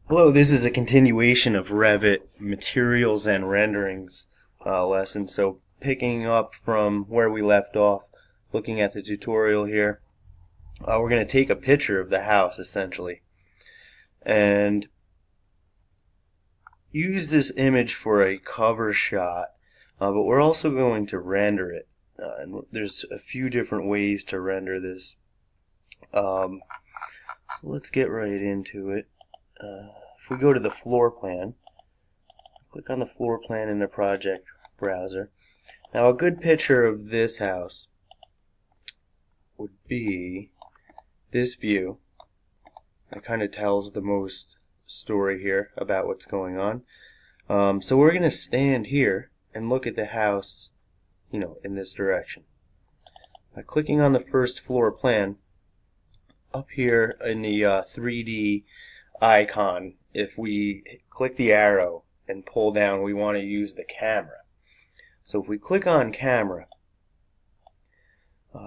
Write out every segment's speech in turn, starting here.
Hello, this is a continuation of Revit materials and renderings lesson. So picking up from where we left off, looking at the tutorial here, we're going to take a picture of the house essentially and use this image for a cover shot, but we're also going to render it. And there's a few different ways to render this. So let's get right into it. If we go to the floor plan, click on the floor plan in the project browser. Now a good picture of this house would be this view. It kind of tells the most story here about what's going on. So we're going to stand here and look at the house, in this direction. By clicking on the first floor plan, up here in the 3D icon, if we click the arrow and pull down, we want to use the camera. So if we click on camera,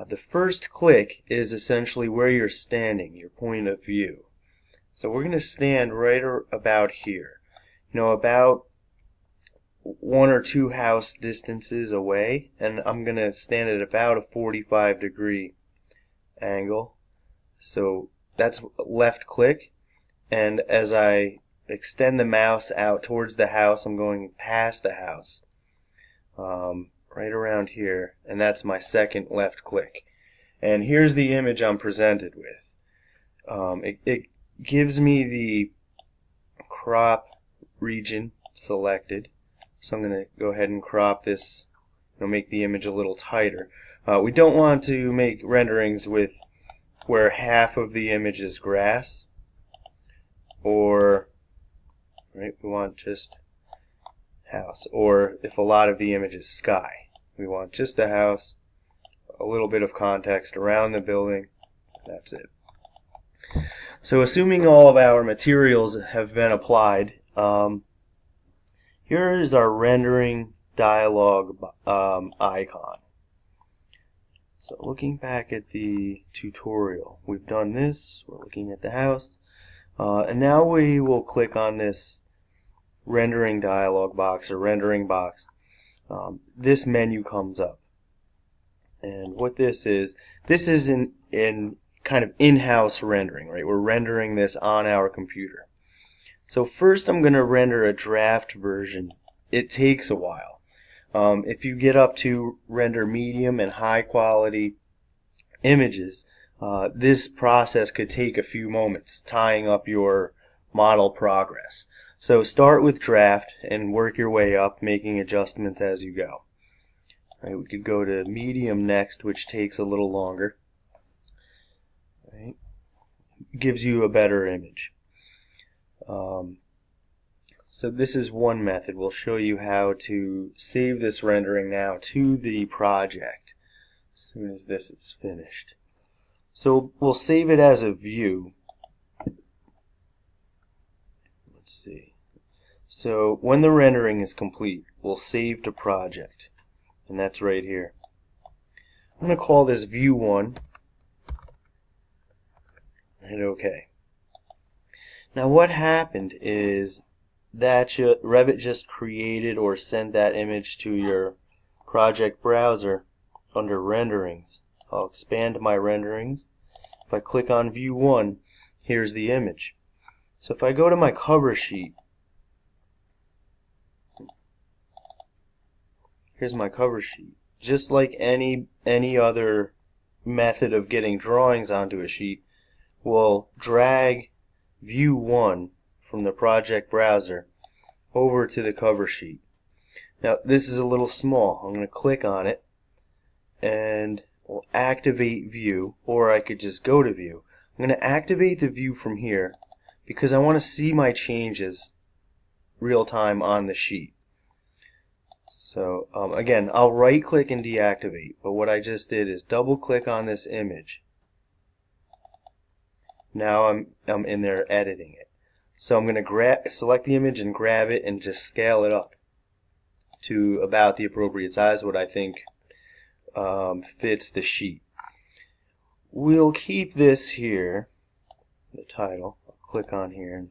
the first click is essentially where you're standing, your point of view. So we're going to stand right about here, about 1 or 2 house distances away, and I'm going to stand at about a 45-degree angle. So that's left click, and as I extend the mouse out towards the house, I'm going past the house, right around here, and that's my second left click. And here's the image I'm presented with. It gives me the crop region selected, so I'm going to go ahead and crop this, make the image a little tighter. We don't want to make renderings with where half of the image is grass, or we want just house, or if a lot of the image is sky, we want just a house, a little bit of context around the building. That's it. So assuming all of our materials have been applied, here is our rendering dialog icon. So looking back at the tutorial, we've done this, we're looking at the house, and now we will click on this rendering dialog box or rendering box. This menu comes up, and what this is in kind of in-house rendering, right? We're rendering this on our computer. So first I'm going to render a draft version. It takes a while. If you get up to render medium and high quality images, this process could take a few moments, tying up your model progress. So start with draft and work your way up, making adjustments as you go. Right, we could go to medium next, which takes a little longer. Right, gives you a better image. So this is one method. We'll show you how to save this rendering now to the project as soon as this is finished. So we'll save it as a view. Let's see. So when the rendering is complete, we'll save to project, and that's right here. I'm going to call this view 1, and hit OK. Now what happened is that Revit just created or sent that image to your project browser under renderings. I'll expand my renderings. If I click on view 1, here's the image. So if I go to my cover sheet, here's my cover sheet. Just like any other method of getting drawings onto a sheet, we'll drag view 1 from the project browser over to the cover sheet. Now this is a little small. I'm going to click on it and we'll activate view, or I could just go to view. I'm going to activate the view from here because I want to see my changes real time on the sheet. So again, I'll right click and deactivate, but what I just did is double click on this image. Now I'm in there editing it. So I'm going to select the image and grab it and just scale it up to about the appropriate size, what I think fits the sheet. We'll keep this here, the title. I'll click on here and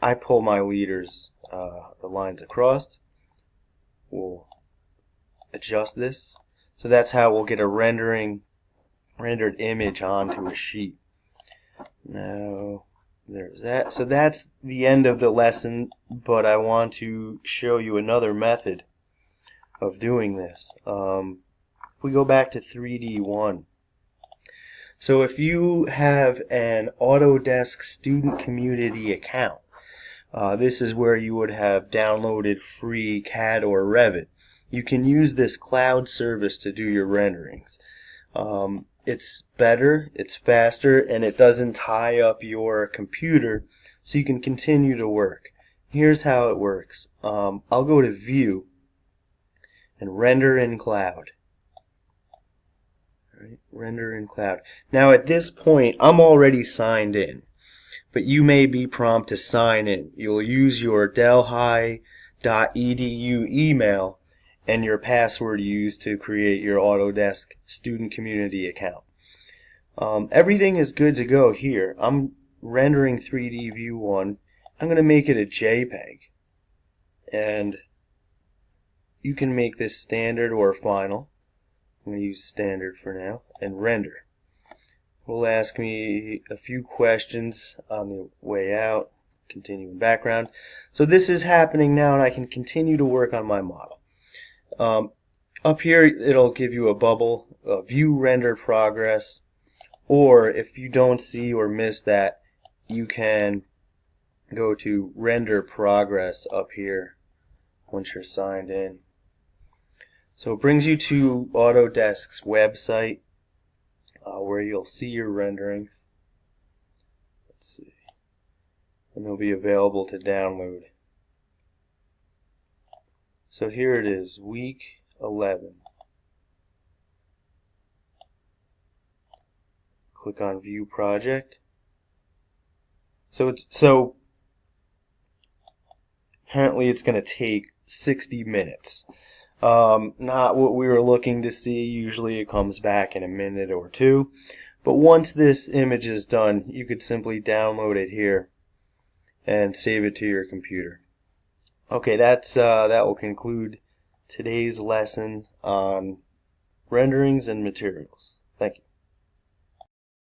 I pull my leaders, the lines across. We'll adjust this. So that's how we'll get a rendered image onto a sheet. Now, there's that. So that's the end of the lesson, but I want to show you another method of doing this. If we go back to 3D1. So if you have an Autodesk Student Community account, this is where you would have downloaded free CAD or Revit. You can use this cloud service to do your renderings. It's better, it's faster, and it doesn't tie up your computer, so you can continue to work. Here's how it works. I'll go to View and Render in Cloud. All right, Render in Cloud. Now at this point, I'm already signed in, but you may be prompted to sign in. You'll use your delhi.edu email and your password used to create your Autodesk Student Community account. Everything is good to go here. I'm rendering 3D View 1. I'm going to make it a JPEG. And you can make this standard or final. I'm going to use standard for now. And render. It will ask me a few questions on the way out. Continue in background. So this is happening now, and I can continue to work on my model. Up here it'll give you a bubble, view render progress, or if you don't see or miss that, you can go to render progress up here once you're signed in. So it brings you to Autodesk's website where you'll see your renderings. Let's see. And they'll be available to download. So here it is, week 11. Click on View Project. So apparently it's going to take 60 minutes. Not what we were looking to see. Usually it comes back in a minute or two. But once this image is done, you could simply download it here and save it to your computer. Okay, that will conclude today's lesson on renderings and materials. Thank you.